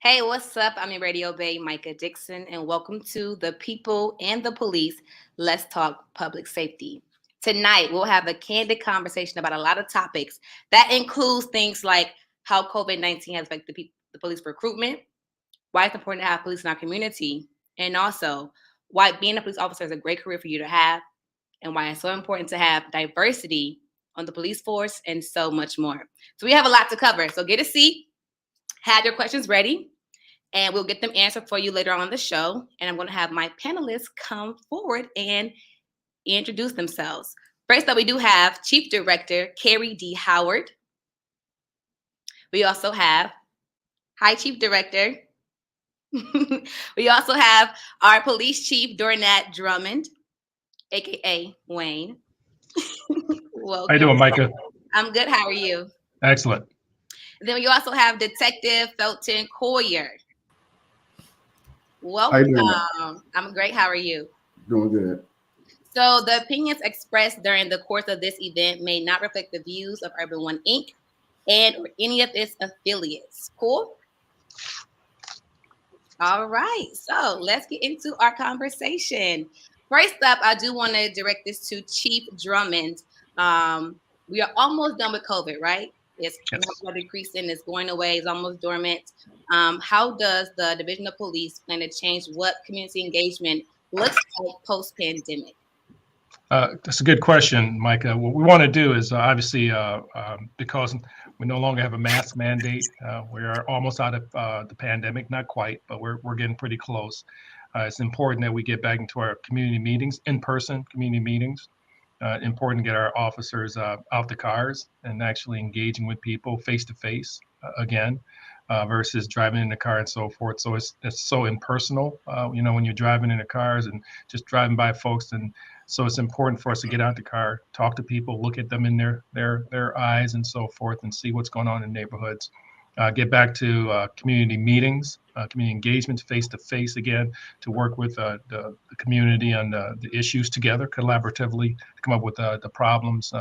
Hey, what's up? I'm your Radio Bay, Micah Dixon, and welcome to The People and the Police. Let's talk public safety. Tonight, we'll have a candid conversation about a lot of topics that includes things like how COVID-19 has affected the police recruitment, why it's important to have police in our community, and also why being a police officer is a great career for you to have, and why it's so important to have diversity on the police force, and so much more. So we have a lot to cover. So get a seat, have your questions ready, and we'll get them answered for you later on the show. And I'm going to have my panelists come forward and introduce themselves. First up, we do have Chief Director Carrie D. Howard. We also have, hi, Chief Director. We also have our Police Chief Dornat Drummond, aka Wayne. Welcome. How you doing, Micah? I'm good. How are you? Excellent. Then we also have Detective Felton Coyer. Welcome. I'm great. How are you? Doing good. So the opinions expressed during the course of this event may not reflect the views of Urban One Inc. and or any of its affiliates. Cool? All right. So let's get into our conversation. First up, I do want to direct this to Chief Drummond. We are almost done with COVID, right? It's decreasing, it's going away, it's almost dormant. How does the Division of Police plan to change what community engagement looks like post-pandemic? That's a good question, Micah. What we want to do is obviously because we no longer have a mask mandate, we are almost out of the pandemic, not quite, but we're getting pretty close. It's important that we get back into our community meetings, in-person community meetings. Important to get our officers out the cars and actually engaging with people face to face again, versus driving in the car and so forth. So it's so impersonal, when you're driving in the cars and just driving by folks. And so it's important for us to get out the car, talk to people, look at them in their eyes and so forth, and see what's going on in neighborhoods. Get back to community meetings, community engagements, face-to-face again, to work with the community on the issues together, collaboratively, to come up with the problems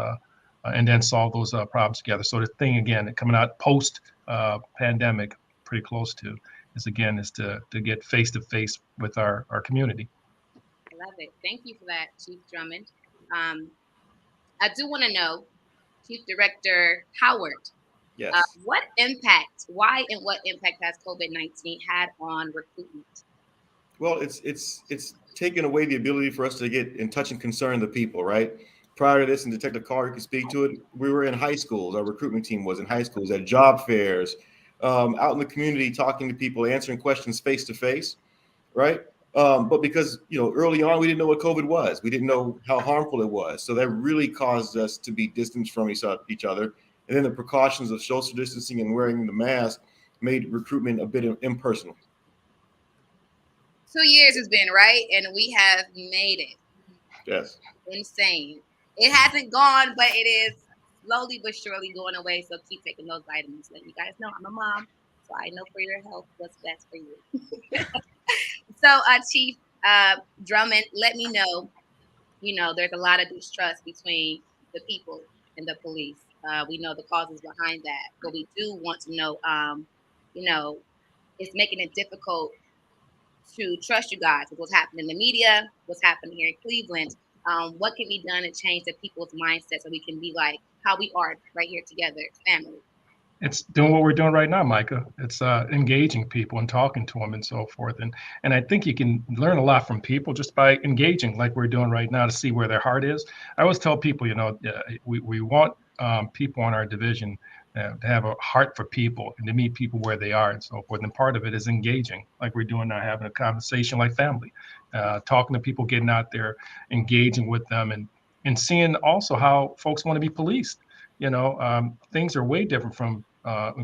and then solve those problems together. So the thing, again, coming out post-pandemic, pretty close to, is to get face-to-face with our community. I love it. Thank you for that, Chief Drummond. I do want to know, Chief Director Howard, yes. What impact has COVID-19 had on recruitment? Well, it's taken away the ability for us to get in touch and concern the people, right? Prior to this, and Detective Carter could speak to it, we were in high schools. Our recruitment team was in high schools, at job fairs, out in the community, talking to people, answering questions face to face, right? But because, early on, we didn't know what COVID was. We didn't know how harmful it was. So that really caused us to be distanced from each other. And then the precautions of social distancing and wearing the mask made recruitment a bit impersonal. 2 years has been, right? And we have made it. Yes. Insane. It hasn't gone, but it is slowly but surely going away. So keep taking those vitamins. Let you guys know I'm a mom, so I know for your health what's best for you. So, Chief Drummond, let me know, there's a lot of distrust between the people and the police. We know the causes behind that, but we do want to know, it's making it difficult to trust you guys with what's happening in the media, what's happening here in Cleveland. What can be done to change the people's mindset so we can be like how we are right here together, family? It's doing what we're doing right now, Micah. It's engaging people and talking to them and so forth. And I think you can learn a lot from people just by engaging like we're doing right now to see where their heart is. I always tell people, we want people on our division to have a heart for people and to meet people where they are and so forth. And part of it is engaging like we're doing now, having a conversation like family, talking to people, getting out there, engaging with them and seeing also how folks want to be policed. Things are way different from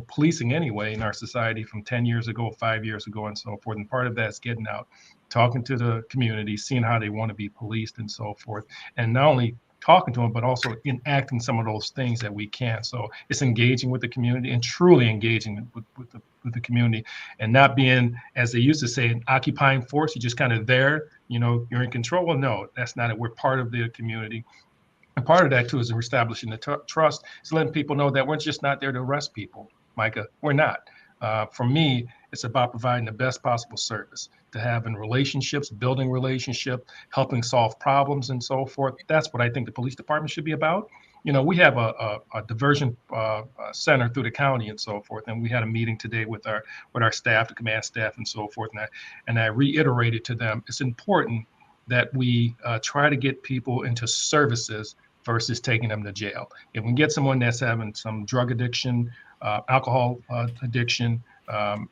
policing anyway in our society from 10 years ago, 5 years ago, and so forth. And part of that is getting out, talking to the community, seeing how they want to be policed and so forth. And not only talking to them, but also enacting some of those things that we can. So it's engaging with the community and truly engaging with the community and not being, as they used to say, an occupying force. You're just kind of there, you're in control. Well, no, that's not it. We're part of the community. And part of that, too, is establishing the trust. Is letting people know that we're just not there to arrest people, Micah. We're not. For me, it's about providing the best possible service, to having relationships, building relationship, helping solve problems and so forth. That's what I think the police department should be about. We have a diversion center through the county and so forth, and we had a meeting today with our staff, the command staff, and so forth. And I reiterated to them, it's important that we try to get people into services versus taking them to jail. If we can get someone that's having some drug addiction, alcohol addiction,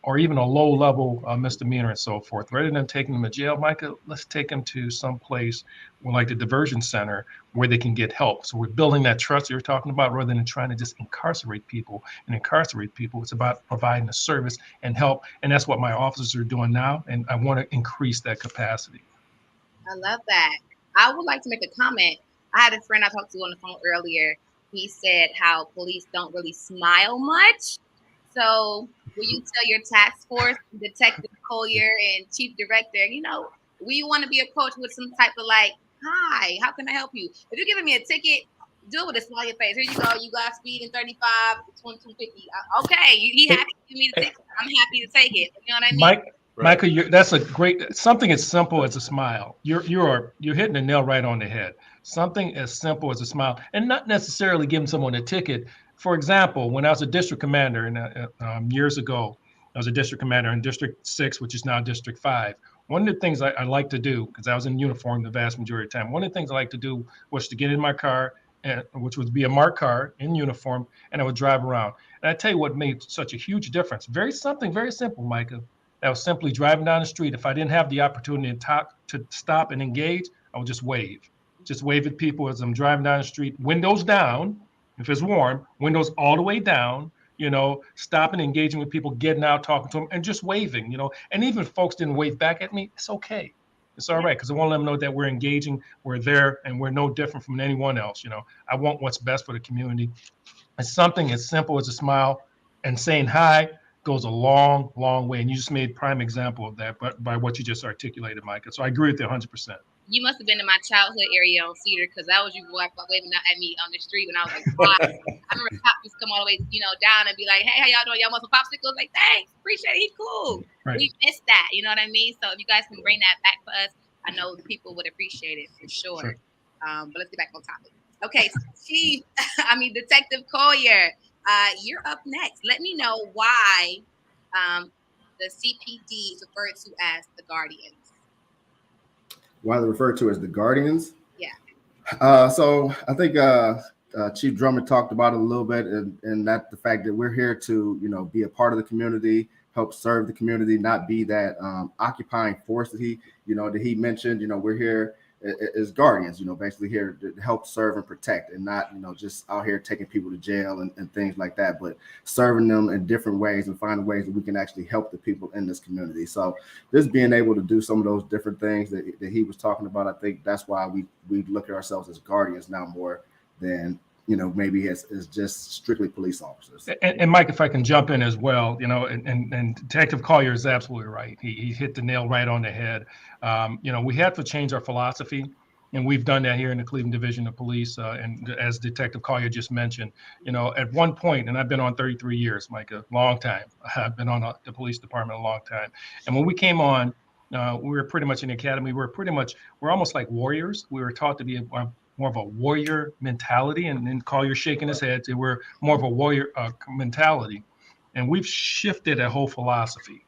or even a low-level misdemeanor and so forth, rather than taking them to jail, Micah, let's take them to some place like the diversion center where they can get help. So we're building that trust you're talking about, rather than trying to just incarcerate people. It's about providing a service and help, and that's what my officers are doing now, and I want to increase that capacity. I love that. I would like to make a comment. I had a friend I talked to on the phone earlier. He said how police don't really smile much. So will you tell your task force, Detective Collier and Chief Director, we want to be approached with some type of like, hi, how can I help you? If you're giving me a ticket, do it with a smile on your face. Here you go. You got speeding 35, 2250. Okay, he happy to give me the ticket. I'm happy to take it. You know what I mean? Micah, that's a great, something as simple as a smile. You're hitting the nail right on the head. Something as simple as a smile, and not necessarily giving someone a ticket. For example, when I was a district commander years ago, I was a district commander in District 6, which is now District 5. One of the things I like to do, because I was in uniform the vast majority of the time, one of the things I like to do was to get in my car, which would be a marked car in uniform, and I would drive around. And I tell you what made such a huge difference. Something very simple, Micah. I was simply driving down the street. If I didn't have the opportunity to stop and engage, I would just wave. Just wave at people as I'm driving down the street, windows down. If it's warm, windows all the way down, stopping, engaging with people, getting out, talking to them, and just waving, And even if folks didn't wave back at me, it's okay. It's all right, because I want to let them know that we're engaging, we're there, and we're no different from anyone else. I want what's best for the community. It's something as simple as a smile and saying hi goes a long, long way. And you just made prime example of that by what you just articulated, Micah. So I agree with you 100%. You must have been in my childhood area on Cedar, because that was you waving at me on the street when I was like 5. I remember cops used to come all the way, down and be like, hey, how y'all doing? Y'all want some popsicles? Like, thanks, appreciate it. He's cool. Right. We missed that. You know what I mean? So if you guys can bring that back for us, I know the people would appreciate it for sure. But let's get back on topic. Okay, Detective Collier, you're up next. Let me know why the CPD is referred to as the Guardians. Why they're referred to as the Guardians? Yeah. So I think Chief Drummond talked about it a little bit, and that the fact that we're here to, be a part of the community, help serve the community, not be that occupying force that he mentioned. We're here as guardians, basically here to help serve and protect, and not, just out here taking people to jail and things like that, but serving them in different ways and finding ways that we can actually help the people in this community. So just being able to do some of those different things that he was talking about, I think that's why we look at ourselves as guardians now more than, maybe as just strictly police officers. And Mike, if I can jump in as well, and Detective Collier is absolutely right. He hit the nail right on the head. We have to change our philosophy, and we've done that here in the Cleveland Division of Police. And as Detective Collier just mentioned, at one point, and I've been on 33 years, Mike, a long time. I've been on the police department a long time. And when we came on, we were pretty much in the academy. We're almost like warriors. We were taught to be more of a warrior mentality, and then Collier shaking his head. We're more of a warrior mentality, and we've shifted a whole philosophy.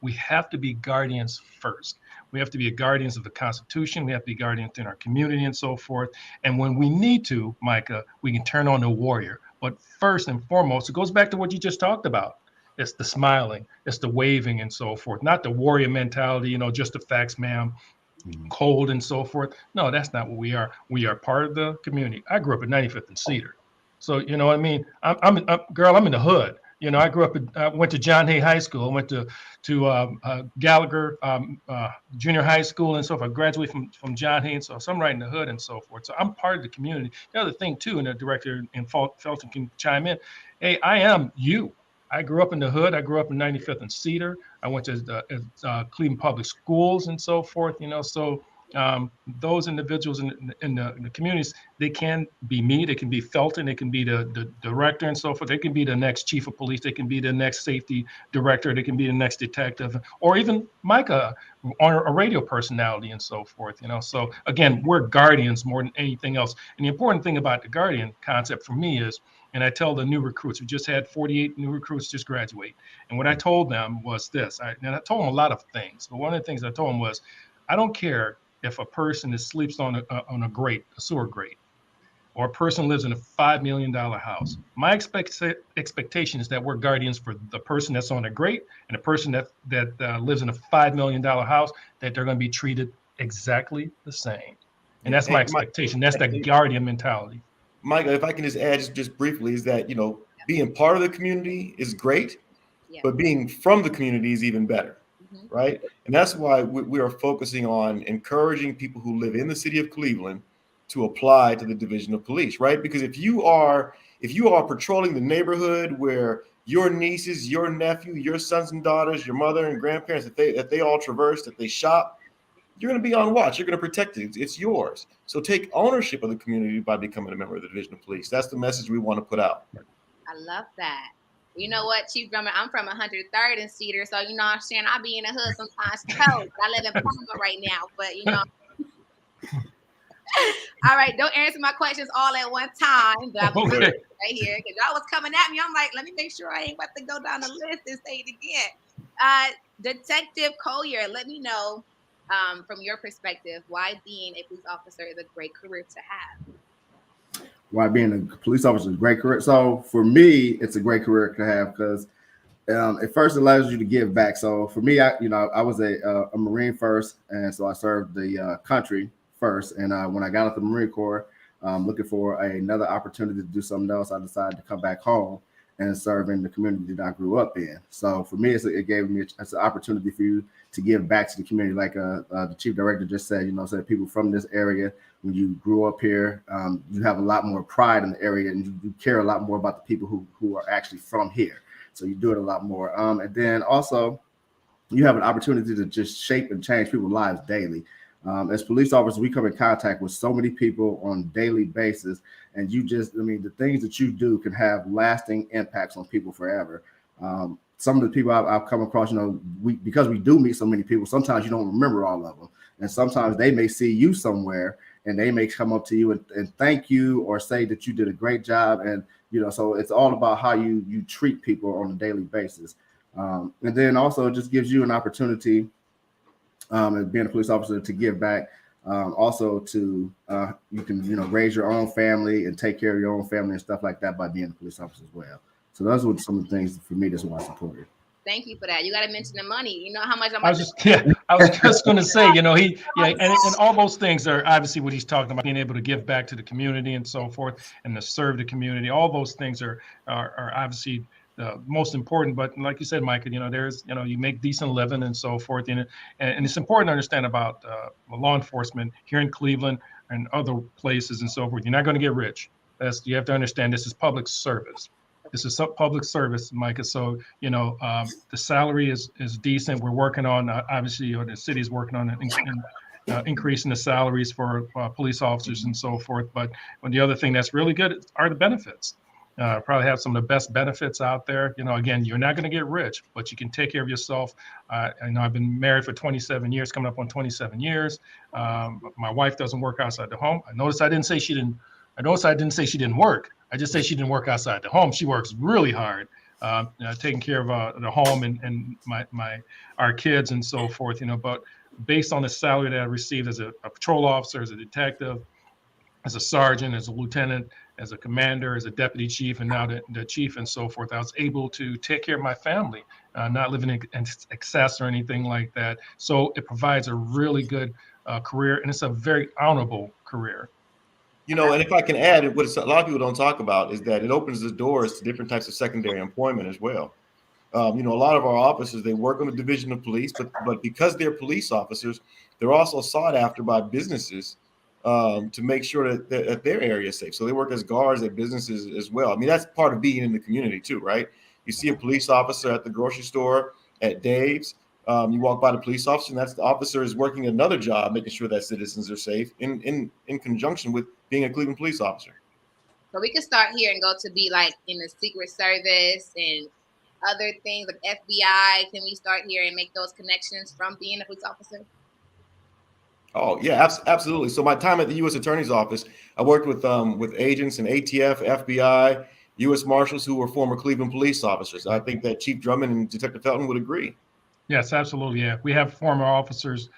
We have to be guardians first. We have to be guardians of the Constitution. We have to be guardians in our community and so forth. And when we need to, Micah, we can turn on the warrior. But first and foremost, it goes back to what you just talked about. It's the smiling, it's the waving and so forth, not the warrior mentality, just the facts, ma'am. Cold and so forth. No, that's not what we are. We are part of the community. I grew up at 95th and Cedar. So, you know what I mean? I'm in the hood. I grew up, went to John Hay High School, went to Gallagher Junior High School and so forth. I graduated from John Hay, and so I'm right in the hood and so forth. So I'm part of the community. The other thing too, and the director in Felton can chime in, hey, I am you. I grew up in the hood. I grew up in 95th and Cedar. I went to Cleveland Public Schools and so forth, So those individuals in the communities, they can be me, they can be Felton, they can be the director and so forth. They can be the next chief of police, they can be the next safety director, they can be the next detective, or even Micah, or a radio personality and so forth. So again, we're guardians more than anything else. And the important thing about the guardian concept for me is, and I tell the new recruits, we just had 48 new recruits just graduate. And what I told them was this, and I told them a lot of things, but one of the things I told them was, I don't care if a person sleeps on a grate, a sewer grate, or a person lives in a $5 million house. My expectation is that we're guardians for the person that's on a grate and the person that lives in a $5 million house, that they're going to be treated exactly the same. And that's my expectation. That's the guardian mentality. Micah, if I can just add just briefly, is that, being part of the community is great, but being from the community is even better. Right. And that's why we are focusing on encouraging people who live in the city of Cleveland to apply to the Division of Police. Right. Because if you are patrolling the neighborhood where your nieces, your nephew, your sons and daughters, your mother and grandparents, that they all traverse, that they shop, you're going to be on watch. You're going to protect it. It's yours. So take ownership of the community by becoming a member of the Division of Police. That's the message we want to put out. I love that. You know what, Chief Drummer, I'm from 103rd and Cedar, so you know what I'm saying, I'll be in the hood sometimes cold. I live in Palmer right now, but all right, don't answer my questions all at one time, but I'm right here because y'all was coming at me. I'm like, let me make sure I ain't about to go down the list and say it again. Detective Collier, let me know from your perspective why being a police officer is a great career to have. Why being a police officer is a great career. So for me, it's a great career to have because it first allows you to give back. So for me, I was a Marine first, and so I served the country first. And when I got out the Marine Corps, looking for another opportunity to do something else, I decided to come back home and serve in the community that I grew up in. So for me, it gave me it's an opportunity for you to give back to the community, like the chief director just said. Said people from this area. When you grew up here, you have a lot more pride in the area, and you care a lot more about the people who are actually from here. So you do it a lot more. And then also, you have an opportunity to just shape and change people's lives daily. As police officers, we come in contact with so many people on a daily basis, and the things that you do can have lasting impacts on people forever. Some of the people I've come across, because we do meet so many people, sometimes you don't remember all of them. And sometimes they may see you somewhere and they may come up to you and thank you or say that you did a great job. And, so it's all about how you treat people on a daily basis. And then also it just gives you an opportunity as being a police officer to give back. Also to you can, raise your own family and take care of your own family and stuff like that by being a police officer as well. So those were some of the things for me. That's why I support it. Thank you for that. You got to mention the money. You know how much I was just going to say, and all those things are obviously what he's talking about, being able to give back to the community and so forth, and to serve the community. All those things are obviously the most important. But like you said, Micah, there's, you make decent living and so forth. And it's important to understand about law enforcement here in Cleveland and other places and so forth. You're not going to get rich. You have to understand this is public service. This is public service, Micah. So, the salary is decent. We're working on, obviously, the city is working on increasing the salaries for police officers and so forth. But the other thing that's really good are the benefits. Probably have some of the best benefits out there. Again, you're not going to get rich, but you can take care of yourself. I've been married for 27 years, coming up on 27 years. My wife doesn't work outside the home. I didn't say she didn't work. I just say she didn't work outside the home. She works really hard, taking care of the home and our kids and so forth. But based on the salary that I received as a patrol officer, as a detective, as a sergeant, as a lieutenant, as a commander, as a deputy chief, and now the chief and so forth, I was able to take care of my family, not living in excess or anything like that. So it provides a really good career, and it's a very honorable career. And if I can add, what a lot of people don't talk about is that it opens the doors to different types of secondary employment as well. A lot of our officers, they work on the Division of Police, but because they're police officers, they're also sought after by businesses to make sure that their area is safe. So they work as guards at businesses as well. That's part of being in the community too, right? You see a police officer at the grocery store, at Dave's, You walk by the police officer, and that's the officer is working another job, making sure that citizens are safe in conjunction with being a Cleveland police officer. So we can start here and go to be like in the Secret Service and other things like FBI. Can we start here and make those connections from being a police officer? Oh yeah, absolutely. So my time at the U.S. Attorney's Office, I worked with agents in ATF, FBI, U.S. Marshals who were former Cleveland police officers. I think that Chief Drummond and Detective Felton would agree. Yes, absolutely. Yeah, we have former officers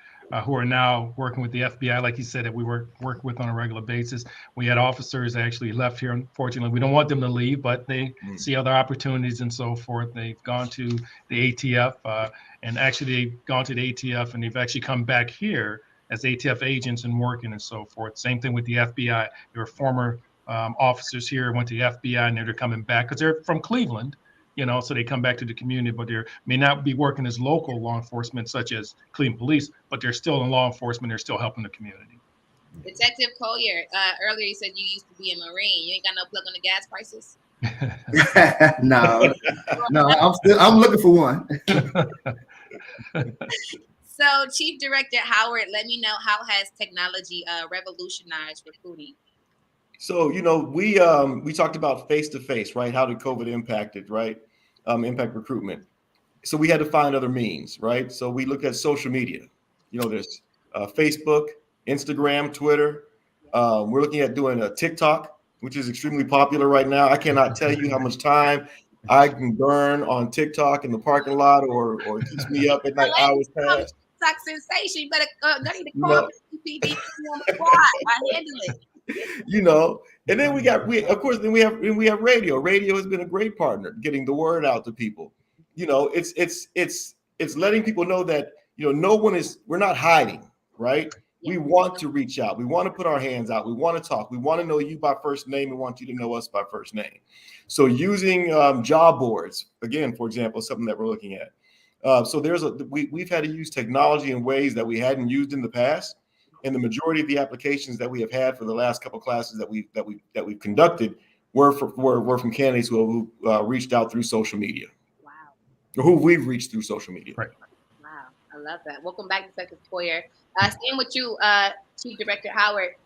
who are now working with the FBI, like you said, that we work with on a regular basis. We had officers that actually left here. Unfortunately, we don't want them to leave, but they see other opportunities and so forth. They've gone to the ATF, and actually they've gone to the ATF, and they've actually come back here as ATF agents and working and so forth. Same thing with the FBI. There were former officers here, went to the FBI, and they're coming back because they're from Cleveland. So they come back to the community, but they may not be working as local law enforcement, such as Cleveland Police, but they're still in law enforcement. They're still helping the community. Detective Collier, earlier you said you used to be a Marine. You ain't got no plug on the gas prices? No, I'm looking for one. So, Chief Director Howard, let me know, how has technology revolutionized recruiting? So, we talked about face-to-face, right? How did COVID impact it, right? Impact recruitment. So we had to find other means, right? So we looked at social media. There's Facebook, Instagram, Twitter. We're looking at doing a TikTok, which is extremely popular right now. I cannot tell you how much time I can burn on TikTok in the parking lot, or it keeps me up at night hours past. TikTok sensation. You better go need to call PPD on the squad. I handle it. And then we have radio. Radio has been a great partner getting the word out to people. It's letting people know that we're not hiding, right? Yeah. We want to reach out. We want to put our hands out. We want to talk. We want to know you by first name. We want you to know us by first name. So using job boards, again, for example, is something that we're looking at. So we've had to use technology in ways that we hadn't used in the past. And the majority of the applications that we have had for the last couple of classes that we've conducted were from candidates who reached out through social media. Wow. Or who we've reached through social media. Right. Wow, I love that. Welcome back, Detective Collier. Staying with you, Chief Director Howard,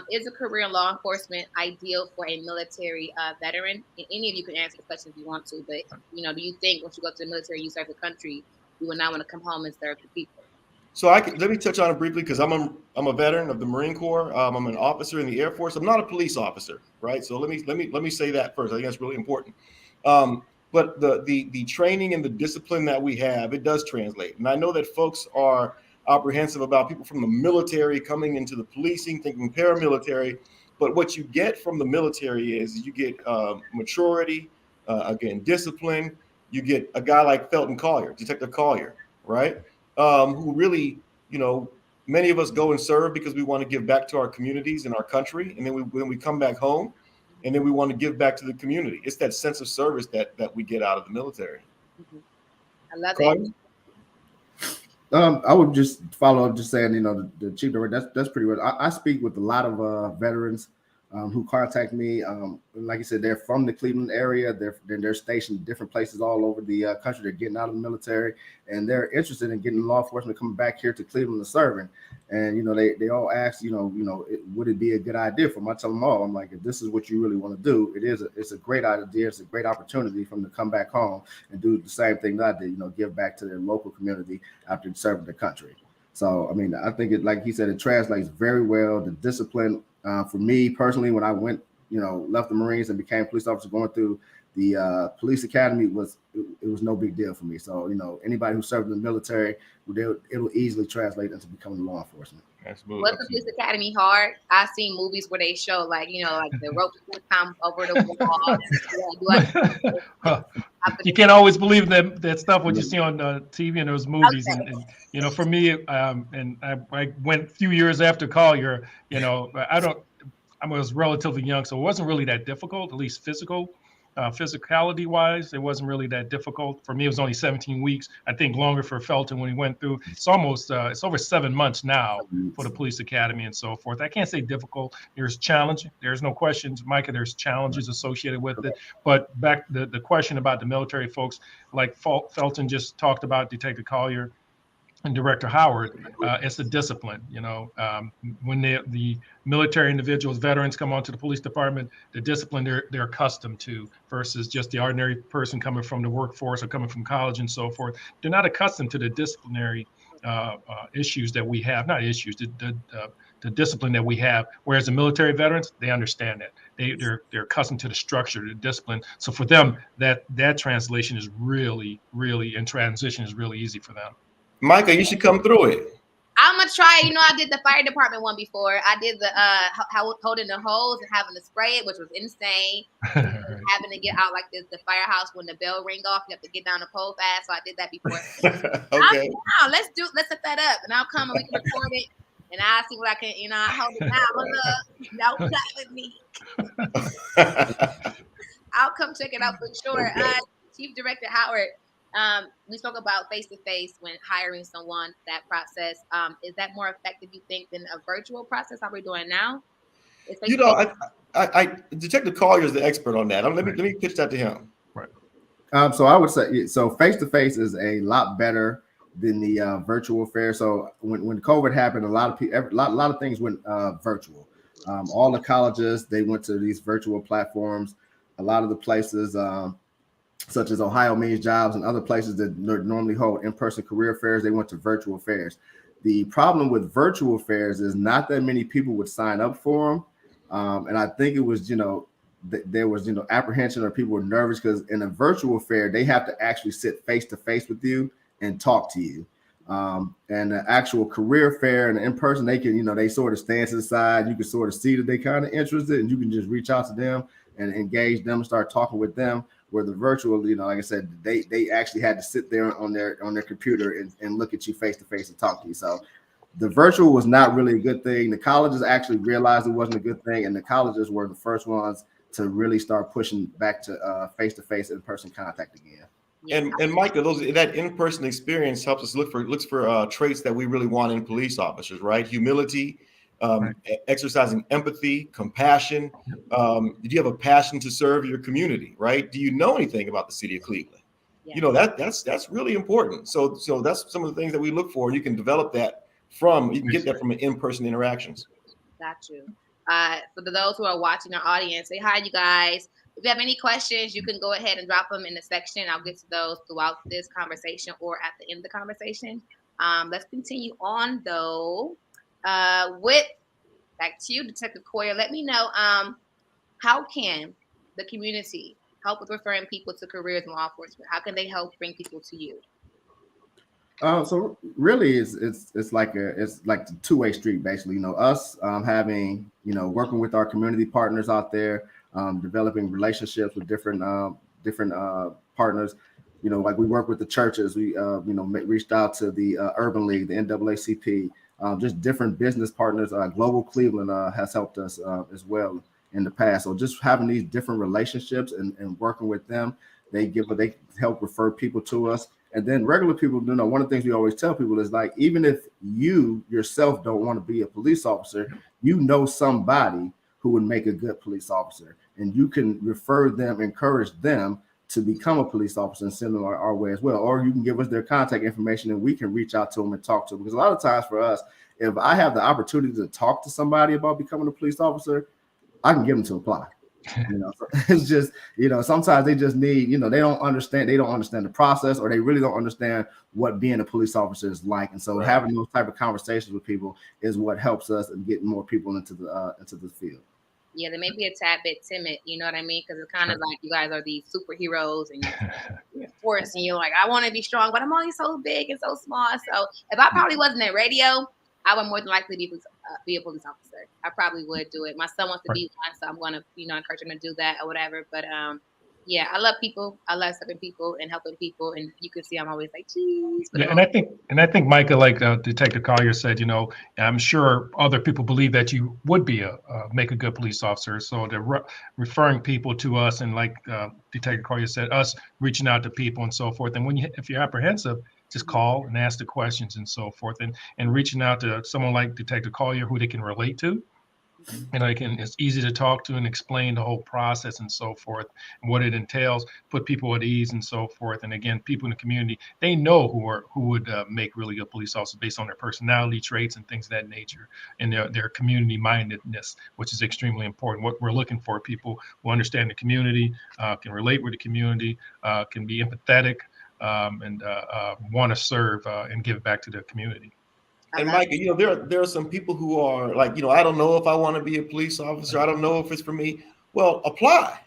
is a career in law enforcement ideal for a military veteran? And any of you can answer the question if you want to, but do you think once you go to the military, you serve the country, you will not want to come home and serve the people? So let me touch on it briefly because I'm a veteran of the Marine Corps. I'm an officer in the Air Force. I'm not a police officer, right? So let me say that first. I think that's really important. But the training and the discipline that we have, it does translate. And I know that folks are apprehensive about people from the military coming into the policing, thinking paramilitary. But what you get from the military is you get maturity, again, discipline. You get a guy like Felton Collier, Detective Collier, right? Who really, many of us go and serve because we want to give back to our communities and our country. And then when we come back home, and then we want to give back to the community. It's that sense of service that we get out of the military. Mm-hmm. I love it. I would just follow up just saying, the Chief Director, that's pretty good. I speak with a lot of veterans who contact me. Like you said, they're from the Cleveland area. They're stationed in different places all over the country. They're getting out of the military, and they're interested in getting law enforcement coming back here to Cleveland and serving. And they all ask, would it be a good idea for them? I tell them all, I'm like, if this is what you really want to do, it's a great idea. It's a great opportunity for them to come back home and do the same thing that I did, give back to their local community after serving the country. So, I think it, like he said, it translates very well. The discipline. For me personally, when I went, left the Marines and became a police officer, going through the police academy was no big deal for me. So, anybody who served in the military, it'll easily translate into becoming law enforcement. Absolutely. Was the police academy hard? I've seen movies where they show like the ropes would come over the wall. You can't always believe that stuff what you see on TV and those movies. Okay. And for me, and I went a few years after Collier. I was relatively young, so it wasn't really that difficult, at least physicality wise. It wasn't really that difficult for me. It was only 17 weeks. I think longer for Felton when he went through. It's over 7 months now for the police academy and so forth. I can't say difficult. There's challenge. There's no questions, Micah. There's challenges associated with it. But back the question about the military folks, like Felton just talked about, Detective Collier. and Director Howard, it's a discipline. When the military individuals, veterans come onto the police department, the discipline they're accustomed to versus just the ordinary person coming from the workforce or coming from college and so forth. They're not accustomed to the disciplinary issues that we have, not issues, the discipline that we have. Whereas the military veterans, they understand that. They're accustomed to the structure, the discipline. So for them, that translation is really, and transition is really easy for them. Micah, you should come through it. I'm gonna try. I did the fire department one before. I did the holding the hose and having to spray it, which was insane. Having to get out like this, the firehouse when the bell ring off, you have to get down the pole fast. So I did that before. Okay. Let's set that up, and I'll come and we can record it, and I'll see what I can. I hold it down. Don't play with me. I'll come check it out for sure. Okay. Chief Director Howard. We spoke about face-to-face when hiring someone, that process. Is that more effective, you think, than a virtual process? How we're doing now? I Detective Collier is the expert on that. Let me pitch that to him. Right. So I would say, so face-to-face is a lot better than the virtual affair. So when COVID happened, a lot of people, a lot of things went virtual. All the colleges, they went to these virtual platforms. A lot of the places, such as Ohio Means Jobs and other places that normally hold in-person career fairs, they went to virtual fairs. The problem with virtual fairs is not that many people would sign up for them. And I think it was, there was, apprehension or people were nervous because in a virtual fair, they have to actually sit face-to-face with you and talk to you. And the actual career fair and in-person, they can, they sort of stand to the side. You can sort of see that they kind of interested and you can just reach out to them and engage them, start talking with them. Where the virtual, like I said, they actually had to sit there on their computer and look at you face to face and talk to you. So the virtual was not really a good thing. The colleges actually realized it wasn't a good thing, and the colleges were the first ones to really start pushing back to face-to-face in-person contact again. And Micah, that in-person experience helps us look for traits that we really want in police officers, right? Humility, exercising empathy, compassion. Do you have a passion to serve your community, right? Do you know anything about the city of Cleveland? Yeah. That's really important. So that's some of the things that we look for. You can develop that you can get that from in-person interactions. Got you. For those who are watching our audience, say hi, you guys. If you have any questions, you can go ahead and drop them in the section. I'll get to those throughout this conversation or at the end of the conversation. Let's continue on though. With back to you, Detective Coyer. Let me know how can the community help with referring people to careers in law enforcement? How can they help bring people to you? So really, it's like the two-way street, basically. Us having working with our community partners out there, developing relationships with different partners. Like we work with the churches. We reached out to the Urban League, the NAACP. Just different business partners. Global Cleveland has helped us as well in the past. So just having these different relationships and working with them, they help refer people to us. And then regular people, one of the things we always tell people is like, even if you yourself don't want to be a police officer, somebody who would make a good police officer, and you can refer them, encourage them to become a police officer and send them our way as well. Or you can give us their contact information and we can reach out to them and talk to them. Because a lot of times for us, if I have the opportunity to talk to somebody about becoming a police officer, I can get them to apply. So it's just, sometimes they just need, they don't understand the process, or they really don't understand what being a police officer is like. And so having those type of conversations with people is what helps us and get more people into the field. Yeah, they may be a tad bit timid, you know what I mean? Because it's kind of like you guys are these superheroes and you're forced, and you're like, I want to be strong, but I'm only so big and so small. So if I probably wasn't in radio, I would more than likely be a police officer. I probably would do it. My son wants to be one, so I'm going to, encourage him to do that or whatever. But yeah, I love people. I love serving people and helping people. And you can see I'm always like, geez. Yeah, and I think Micah, like Detective Collier said, I'm sure other people believe that you would be make a good police officer. So they're referring people to us, and like Detective Collier said, us reaching out to people and so forth. And if you're apprehensive, just call and ask the questions and so forth, and reaching out to someone like Detective Collier who they can relate to. It's easy to talk to and explain the whole process and so forth, and what it entails, put people at ease and so forth. And again, people in the community, they know who would make really good police officers based on their personality traits and things of that nature, and their community mindedness, which is extremely important. What we're looking for, people who understand the community, can relate with the community, can be empathetic, and want to serve and give back to the community. And Micah, there are some people who are like, I don't know if I want to be a police officer. I don't know if it's for me. Well, apply,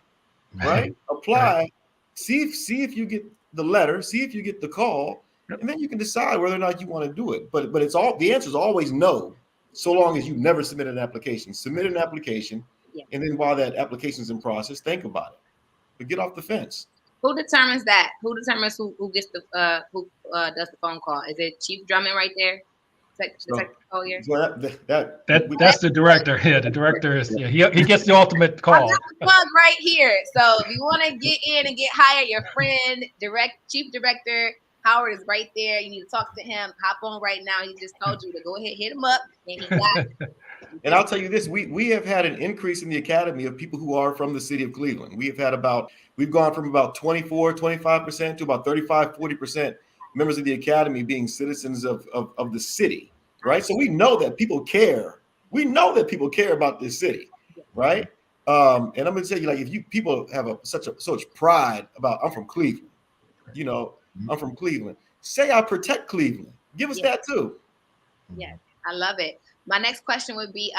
right? Apply. Right. See if you get the letter. See if you get the call, Yep. and then you can decide whether or not you want to do it. But the answer is always no, so long as you never submit an application. Submit an application, and then while that application is in process, think about it. But get off the fence. Who determines that? Who determines who gets the who does the phone call? Is it Chief Drummond right there? That's the director. Yeah, the director is. Yeah, he gets the ultimate call. I got the plug right here. So if you want to get in and get hired, your friend, Chief Director Howard is right there. You need to talk to him. Hop on right now. He just told you to go ahead, hit him up, and he got it. And I'll tell you this: we have had an increase in the academy of people who are from the city of Cleveland. We've gone from about 24-25% to about 35-40% members of the academy being citizens of the city, right? So we know that people care. We know that people care about this city, right? And I'm going to tell you, like, if people have such pride about, I'm from Cleveland, I'm from Cleveland. Say I protect Cleveland. Give us that too. Yes, I love it. My next question would be,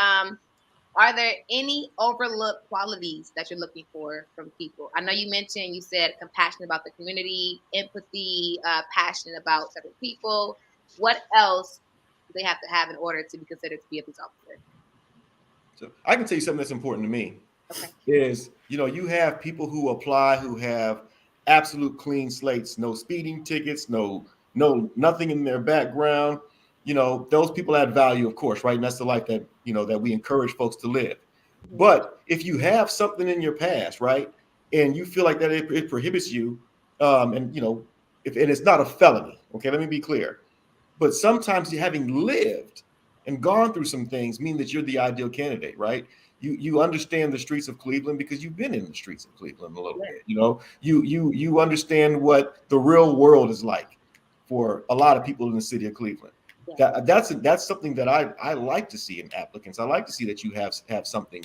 are there any overlooked qualities that you're looking for from people? I know you said compassionate about the community, empathy, passionate about certain people. What else do they have to have in order to be considered to be a police officer? So I can tell you something that's important to me. Okay. Is, you have people who apply who have absolute clean slates, no speeding tickets, no nothing in their background. Those people add value, of course, right? And that's the life that, that we encourage folks to live. But if you have something in your past, right, and you feel like that it prohibits you, and it's not a felony, okay, let me be clear. But sometimes having lived and gone through some things mean that you're the ideal candidate, right? You understand the streets of Cleveland because you've been in the streets of Cleveland a little bit. You understand what the real world is like for a lot of people in the city of Cleveland. That's something that I like to see in applicants. I like to see that you have something,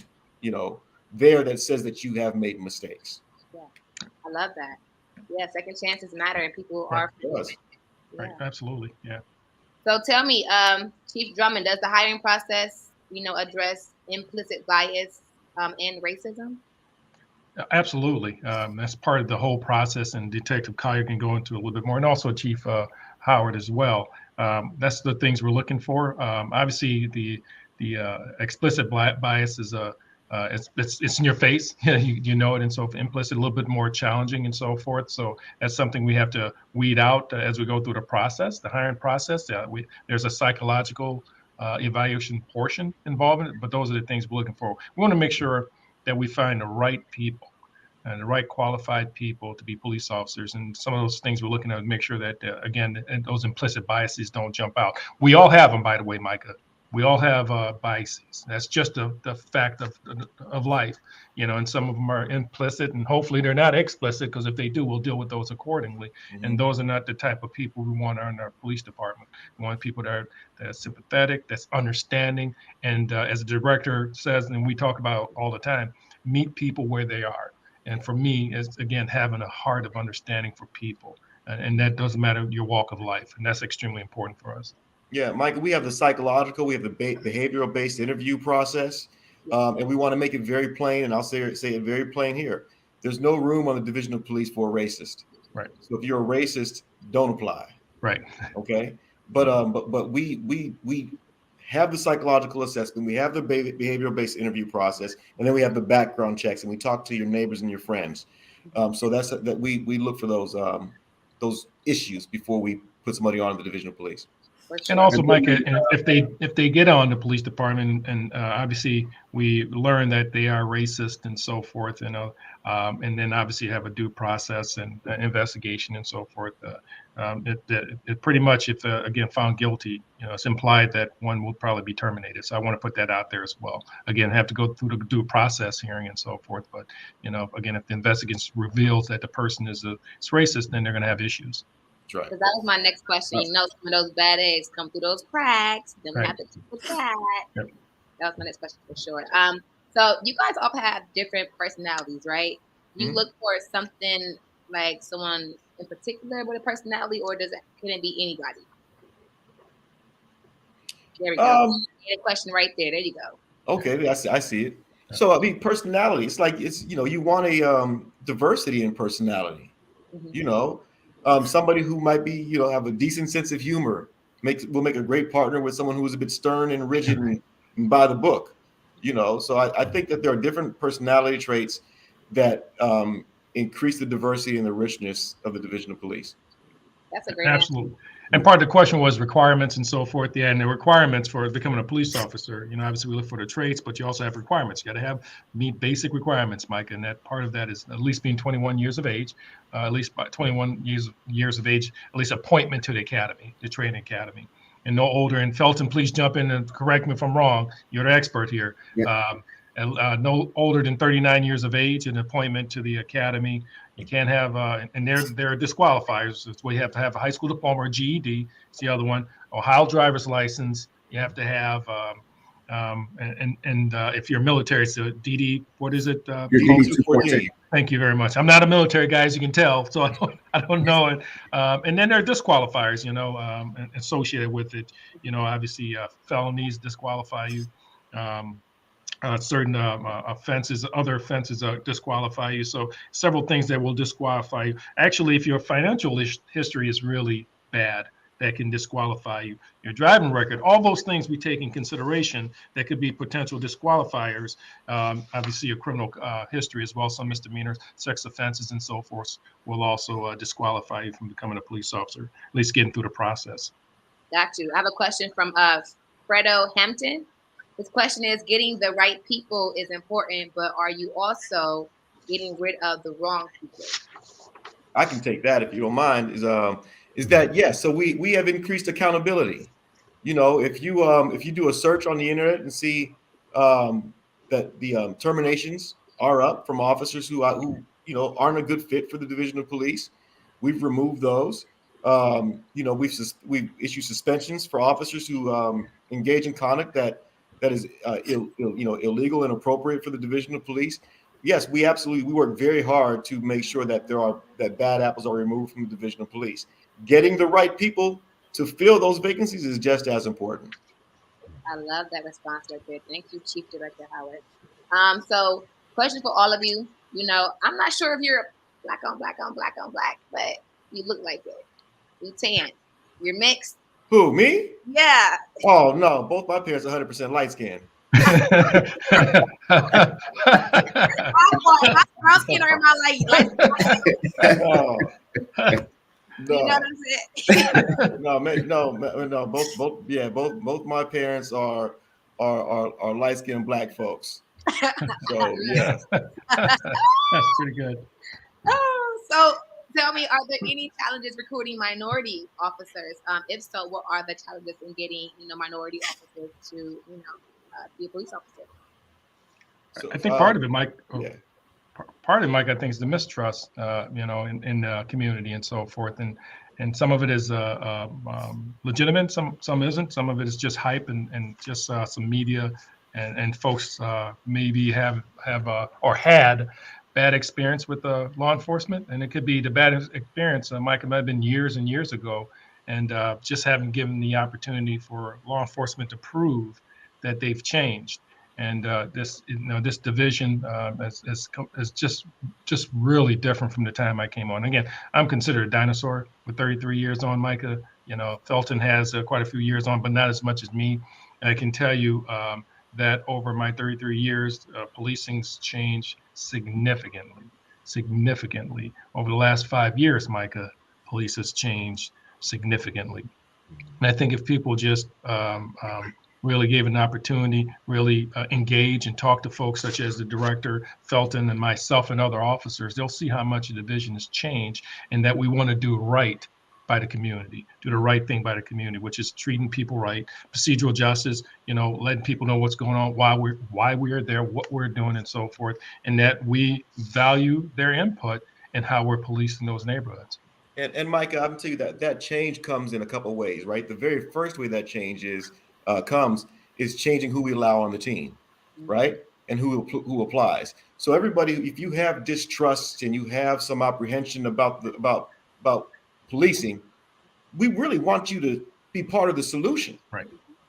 there that says that you have made mistakes. Yeah, I love that. Yeah, second chances matter, and people Right. are. Right. Absolutely. Yeah. So tell me, Chief Drummond, does the hiring process, address implicit bias and racism? Absolutely. That's part of the whole process, and Detective Collier can go into a little bit more, and also Chief Howard as well. That's the things we're looking for. Obviously, the explicit bias is it's in your face. you know it, and so implicit a little bit more challenging and so forth. So that's something we have to weed out as we go through the process, the hiring process. There's a psychological evaluation portion involved in it, but those are the things we're looking for. We want to make sure that we find the right people and the right qualified people to be police officers. And some of those things we're looking at, make sure that, again, those implicit biases don't jump out. We all have them, by the way, Micah. We all have biases. That's just the fact of life, and some of them are implicit, and hopefully they're not explicit, because if they do, we'll deal with those accordingly. Mm-hmm. And those are not the type of people we want in our police department. We want people that are sympathetic, that's understanding, and as the director says, and we talk about all the time, meet people where they are. And for me, it's, again, having a heart of understanding for people. And that doesn't matter your walk of life. And that's extremely important for us. Yeah, Michael, we have the psychological, we have the behavioral-based interview process, and we want to make it very plain, and I'll say it very plain here. There's no room on the Division of Police for a racist. Right. So if you're a racist, don't apply. Right. Okay. But we have the psychological assessment, we have the behavioral-based interview process, and then we have the background checks, and we talk to your neighbors and your friends. So we look for those issues before we put somebody on the Division of Police. For sure. And also, And Mike, then, if they get on the police department, and obviously we learn that they are racist and so forth, and then obviously have a due process and investigation and so forth. It pretty much, if again found guilty, it's implied that one will probably be terminated. So I want to put that out there as well. Again, have to go through the due process hearing and so forth. But again, if the investigation reveals that the person is racist, then they're going to have issues. That's right. Because that was my next question. Some of those bad eggs come through those cracks. Then we Right. have to deal with that. Yep. That was my next question for sure. So you guys all have different personalities, right? You look for something like someone in particular with a personality, or can it be anybody? There we go. A question right there. There you go. Okay, I see it. So I mean, personality. It's like you want a diversity in personality. Somebody who might be have a decent sense of humor will make a great partner with someone who is a bit stern and rigid and by the book. So I think that there are different personality traits that increase the diversity and the richness of the Division of Police. That's a great Absolutely. And part of the question was requirements and so forth. Yeah, and the requirements for becoming a police officer, obviously we look for the traits, but you also have requirements. You got to meet basic requirements, Mike. And that part of that is at least being 21 years of age, at least by 21 years of age, at least appointment to the academy, the training academy. And no older. And Felton, please jump in and correct me if I'm wrong. You're the expert here. Yeah. No older than 39 years of age, an appointment to the academy. You can't have, and there are disqualifiers. It's where you have to have a high school diploma or GED. It's the other one. Ohio driver's license. You have to have, if you're military, so DD, what is it? Your DD 214. Thank you very much. I'm not a military guy, as you can tell, so I don't know it. And then there are disqualifiers, associated with it. Obviously, felonies disqualify you. Certain offenses, other offenses disqualify you. So several things that will disqualify you. Actually, if your financial history is really bad, that can disqualify you. Your driving record, all those things we take in consideration that could be potential disqualifiers. Obviously, your criminal history as well, some misdemeanors, sex offenses, and so forth will also disqualify you from becoming a police officer, at least getting through the process. Got you. I have a question from Fredo Hampton. His question is, getting the right people is important, but are you also getting rid of the wrong people? I can take that if you don't mind. Is that yes? So we have increased accountability. If you do a search on the internet and see that the terminations are up from officers who aren't a good fit for the Division of Police, we've removed those. We've issued suspensions for officers who engage in conduct that is illegal and inappropriate for the Division of Police. Yes, we work very hard to make sure that that bad apples are removed from the Division of Police. Getting the right people to fill those vacancies is just as important. I love that response right there. Thank you, Chief Director Howard. So question for all of you. I'm not sure if you're black on black, but you look like it. You tan. You're mixed. Who, me? Yeah. Oh, no. Both my parents are 100% light skinned. My brown skin are my light. No. You know what I'm saying? No. Both my parents are light skinned black folks. So yeah. That's pretty good. So tell me, are there any challenges recruiting minority officers? If so, what are the challenges in getting minority officers to be a police officer? I think part of it, Mike. Yeah. Part of it, Mike, I think, is the mistrust, in the community and so forth, and some of it is legitimate, some isn't. Some of it is just hype and just some media, and folks maybe have or had bad experience with law enforcement, and it could be the bad experience, Mike, it might have been years and years ago, and just haven't given the opportunity for law enforcement to prove that they've changed. And this division is just really different from the time I came on. Again, I'm considered a dinosaur with 33 years on, Micah. Felton has quite a few years on, but not as much as me. And I can tell you that over my 33 years, policing's changed significantly. Over the last 5 years, Micah, police has changed significantly. And I think if people just really gave an opportunity, really engage and talk to folks such as the director, Felton, and myself and other officers, they'll see how much the division has changed and that we want to do right by the community, do the right thing by the community, which is treating people right, procedural justice, letting people know what's going on, why we're there, what we're doing, and so forth, and that we value their input and how we're policing those neighborhoods. And Micah, I'm tell you that change comes in a couple of ways, right? The very first way that change comes is changing who we allow on the team, right? And who applies. So everybody, if you have distrust and you have some apprehension about policing, we really want you to be part of the solution.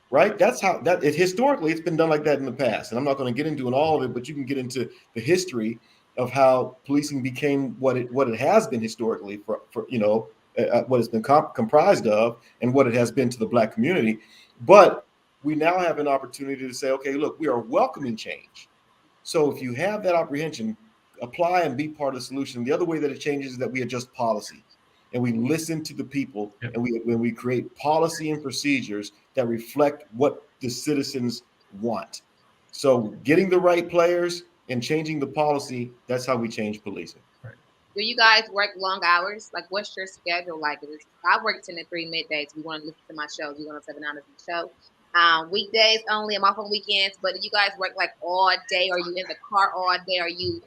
Right. That's how historically it's been done like that in the past. And I'm not going to get into all of it, but you can get into the history of how policing became what it has been historically for what it's been comprised of and what it has been to the Black community. But we now have an opportunity to say, okay, look, we are welcoming change. So if you have that apprehension, apply and be part of the solution. The other way that it changes is that we adjust policy and we listen to the people. Yep. And when we create policy and procedures that reflect what the citizens want. So getting the right players and changing the policy, that's how we change policing. Right. Do you guys work long hours? Like, what's your schedule like? I work 10 to 3 middays. We want to listen to my shows. We want to 7 hours of the show. Weekdays only. I'm off on weekends. But do you guys work like all day? Are you in the car all day? Are you,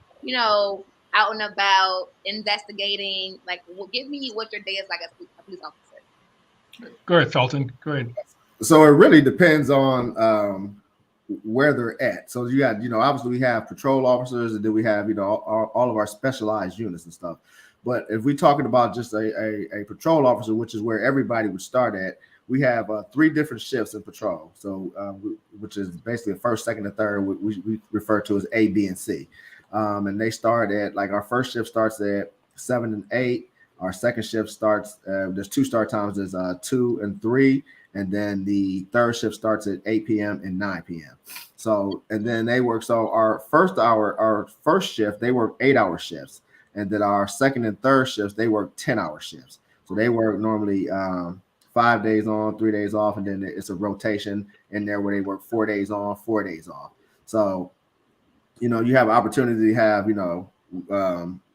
out and about investigating? Like, give me what your day is like as a police officer. Go ahead, Felton. Go ahead. So it really depends on where they're at. So you got, obviously we have patrol officers, and then we have, all of our specialized units and stuff. But if we're talking about just a patrol officer, which is where everybody would start at, we have 3 different shifts in patrol. So which is basically the first, second, and third, we refer to as A, B, and C. And they start at, like, our first shift starts at 7 and 8. Our second shift starts, there's 2 start times, there's 2 and 3. And then the third shift starts at 8 p.m. and 9 p.m. So, and then they work. So our first shift, they work 8-hour shifts. And then our second and third shifts, they work 10-hour shifts. So they work normally 5 days on, 3 days off. And then it's a rotation in there where they work 4 days on, 4 days off. So, you have an opportunity to have,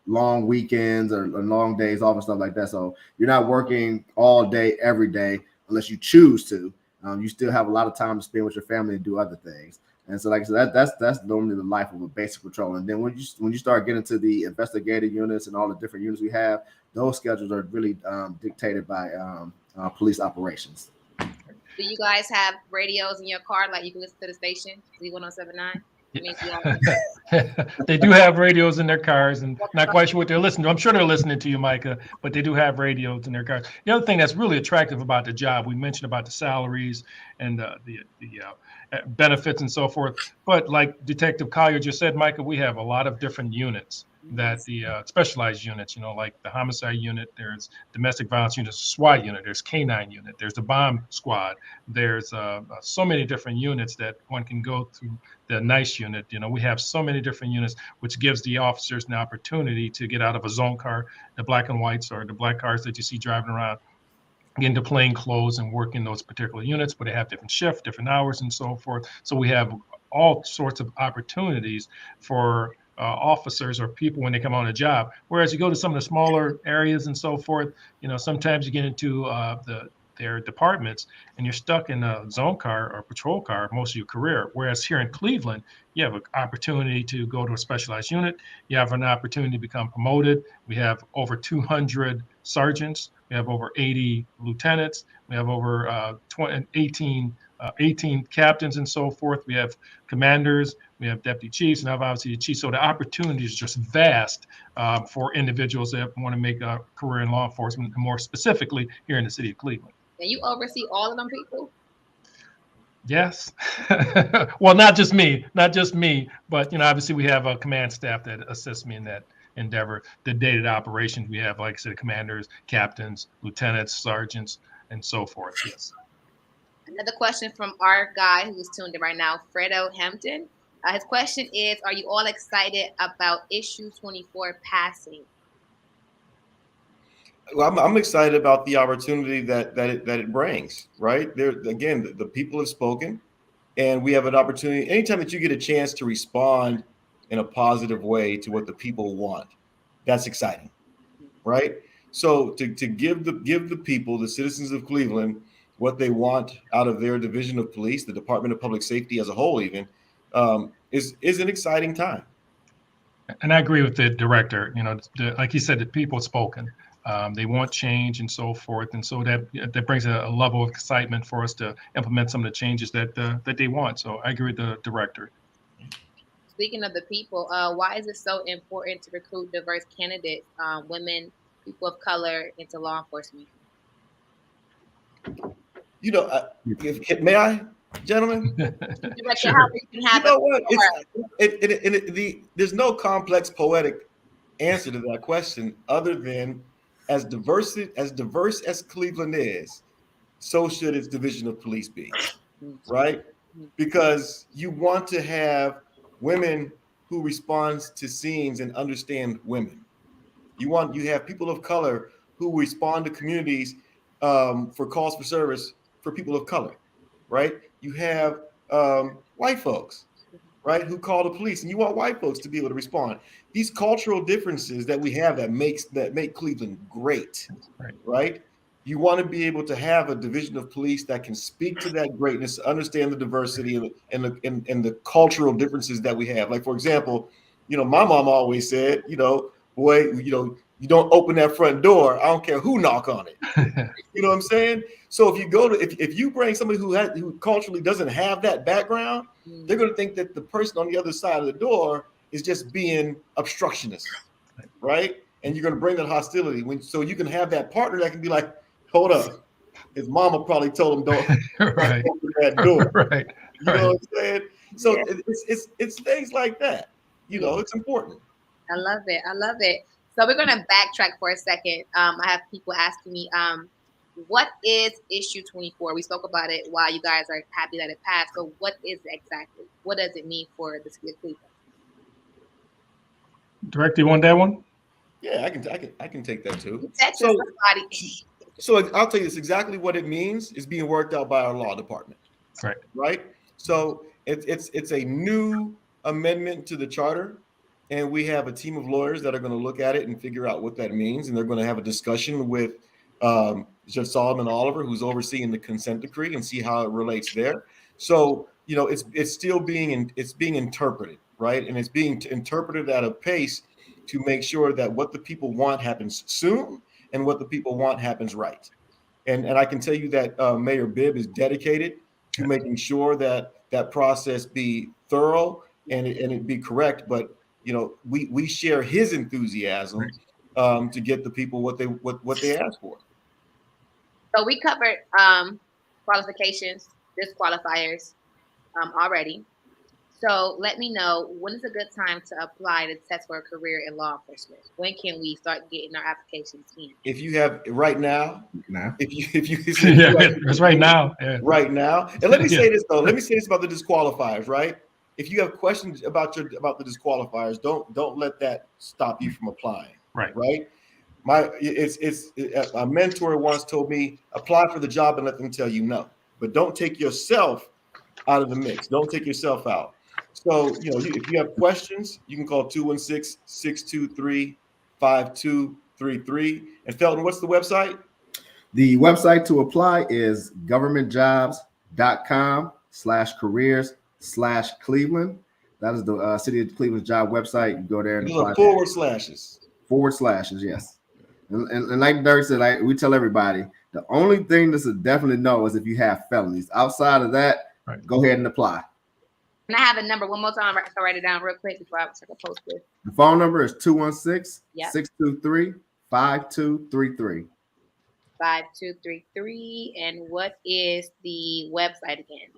long weekends or long days off and stuff like that. So you're not working all day, every day, unless you choose to. You still have a lot of time to spend with your family and do other things. And so, like I said, that's normally the life of a basic patrol. And then when you start getting to the investigative units and all the different units we have, those schedules are really dictated by police operations. Do you guys have radios in your car, like you can listen to the station, Z1079? They do have radios in their cars, and not quite sure what they're listening to. I'm sure they're listening to you, Micah, but they do have radios in their cars. The other thing that's really attractive about the job, we mentioned about the salaries and the benefits and so forth. But like Detective Collier just said, Micah, we have a lot of different units that the specialized units, like the homicide unit, there's domestic violence unit, SWAT unit, there's K9 unit, there's the bomb squad, there's so many different units that one can go through. The NICE unit, we have so many different units, which gives the officers an opportunity to get out of a zone car, the black and whites or the black cars that you see driving around, get into plain clothes and work in those particular units, but they have different shifts, different hours, and so forth. So we have all sorts of opportunities for officers or people when they come on a job. Whereas you go to some of the smaller areas and so forth, sometimes you get into their departments and you're stuck in a zone car or patrol car most of your career. Whereas here in Cleveland, you have an opportunity to go to a specialized unit. You have an opportunity to become promoted. We have over 200 sergeants. We have over 80 lieutenants. We have over 18 captains and so forth. We have commanders. We have deputy chiefs, and obviously the chiefs. So the opportunity is just vast for individuals that want to make a career in law enforcement, and more specifically here in the city of Cleveland. And you oversee all of them people? Yes. Well, not just me, but obviously we have a command staff that assists me in that endeavor. The day-to-day operations, we have, like I said, commanders, captains, lieutenants, sergeants, and so forth. Yes. Another question from our guy who's tuned in right now, Fredo Hampton. His question is, are you all excited about issue 24 passing? Well, I'm excited about the opportunity that it brings. Right there, again, the people have spoken, and we have an opportunity. Anytime that you get a chance to respond in a positive way to what the people want, that's exciting, right? So to give the people, the citizens of Cleveland, what they want out of their division of police, the Department of Public Safety as a whole, even is an exciting time. And I agree with the director. Like you said, the people have spoken. They want change and so forth, and so that brings a level of excitement for us to implement some of the changes that they want. So I agree with the director. Speaking of the people, why is it so important to recruit diverse candidates, women, people of color, into law enforcement? May I, gentlemen? Sure. You have You know what? There's no complex poetic answer to that question other than as diverse as Cleveland is, so should its division of police be, right? Because you want to have women who respond to scenes and understand women. You have people of color who respond to communities for calls for service for people of color, right? You have white folks, right, who call the police, and you want white folks to be able to respond. These cultural differences that we have that make Cleveland great, right? You want to be able to have a division of police that can speak to that greatness, understand the diversity and the cultural differences that we have. Like, for example, my mom always said, boy, you don't open that front door. I don't care who knock on it. You know what I'm saying? So if you bring somebody who culturally doesn't have that background, they're going to think that the person on the other side of the door is just being obstructionist, right? And you're going to bring that hostility so you can have that partner that can be like, hold up, his mama probably told him don't open that door. Right. You know what I'm saying? So it's things like that. It's important. I love it. I love it. So we're going to backtrack for a second. I have people asking me, what is issue 24? We spoke about it while you guys are happy that it passed. So what is it exactly? What does it mean for the city of Cleveland? Director, you want that one? Yeah, I can take that too. So I'll tell you this, exactly what it means is being worked out by our law department. Right. So it's a new amendment to the charter, and we have a team of lawyers that are going to look at it and figure out what that means, and they're going to have a discussion with Judge Solomon Oliver, who's overseeing the consent decree, and see how it relates there. So it's still being interpreted, right, and it's being interpreted at a pace to make sure that what the people want happens soon and what the people want happens right. And I can tell you that Mayor Bibb is dedicated to making sure that that process be thorough and it be correct. But we share his enthusiasm to get the people what they ask for. So we covered qualifications, disqualifiers already. So let me know, when is a good time to apply to test for a career in law enforcement? When can we start getting our applications in? If you have right now, it's right now. Yeah. Right now. And let me say this though. Let me say this about the disqualifiers, right? If you have questions about the disqualifiers, don't let that stop you from applying. Right. A mentor once told me, apply for the job and let them tell you no. But don't take yourself out of the mix. Don't take yourself out. So, if you have questions, you can call 216-623-5233. And Felton, what's the website? The website to apply is governmentjobs.com/careers/Cleveland. That is the City of Cleveland's job website. You go there and apply. Forward slashes, yes. And like Dirk said, we tell everybody, the only thing that's a definite no is if you have felonies. Outside of that, go ahead and apply. And I have a number one more time. I can write it down real quick before I post this. The phone number is 216-623-5233. 5233. And what is the website again?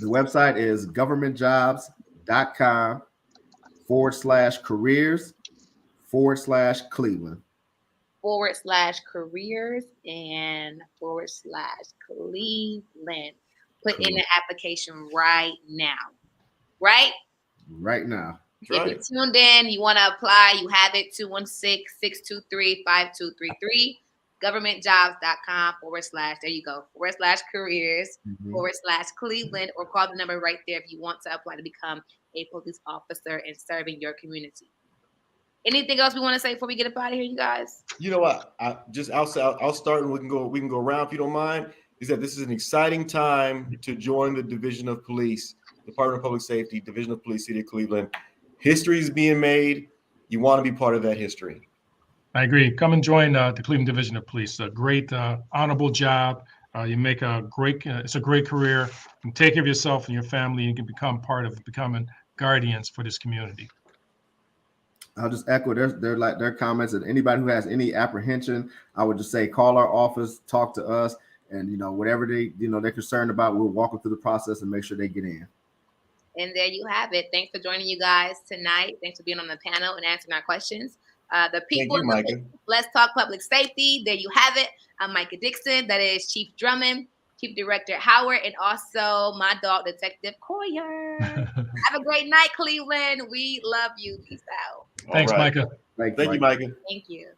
The website is governmentjobs.com/careers/Cleveland. /careers and /Cleveland. Put in the application right now. Right now. If you're tuned in, you want to apply, you have it, 216-623-5233. governmentjobs.com/, there you go, /careers Mhm. /Cleveland, or call the number right there if you want to apply to become a police officer and serve in your community. Anything else we want to say before we get up out of here, you guys? You know what? I'll start and we can go around if you don't mind. Is that this is an exciting time to join the Division of Police, Department of Public Safety, Division of Police, City of Cleveland. History is being made. You want to be part of that history. I agree. Come and join the Cleveland Division of Police. A great, honorable job. You make a great. It's a great career. You can take care of yourself and your family, and you can become part of becoming guardians for this community. I'll just echo their comments, and anybody who has any apprehension, I would just say call our office, talk to us, and whatever they're concerned about, we'll walk them through the process and make sure they get in. And there you have it. Thanks for joining you guys tonight. Thanks for being on the panel and answering our questions. The people, Thank you, Micah. Let's Talk Public Safety. There you have it. I'm Micah Dixon. That is Chief Drummond, Chief Director Howard, and also my dog, Detective Coyer. Have a great night, Cleveland. We love you. Peace out. Thanks, All right. Micah. Thank you, Micah. Thank you.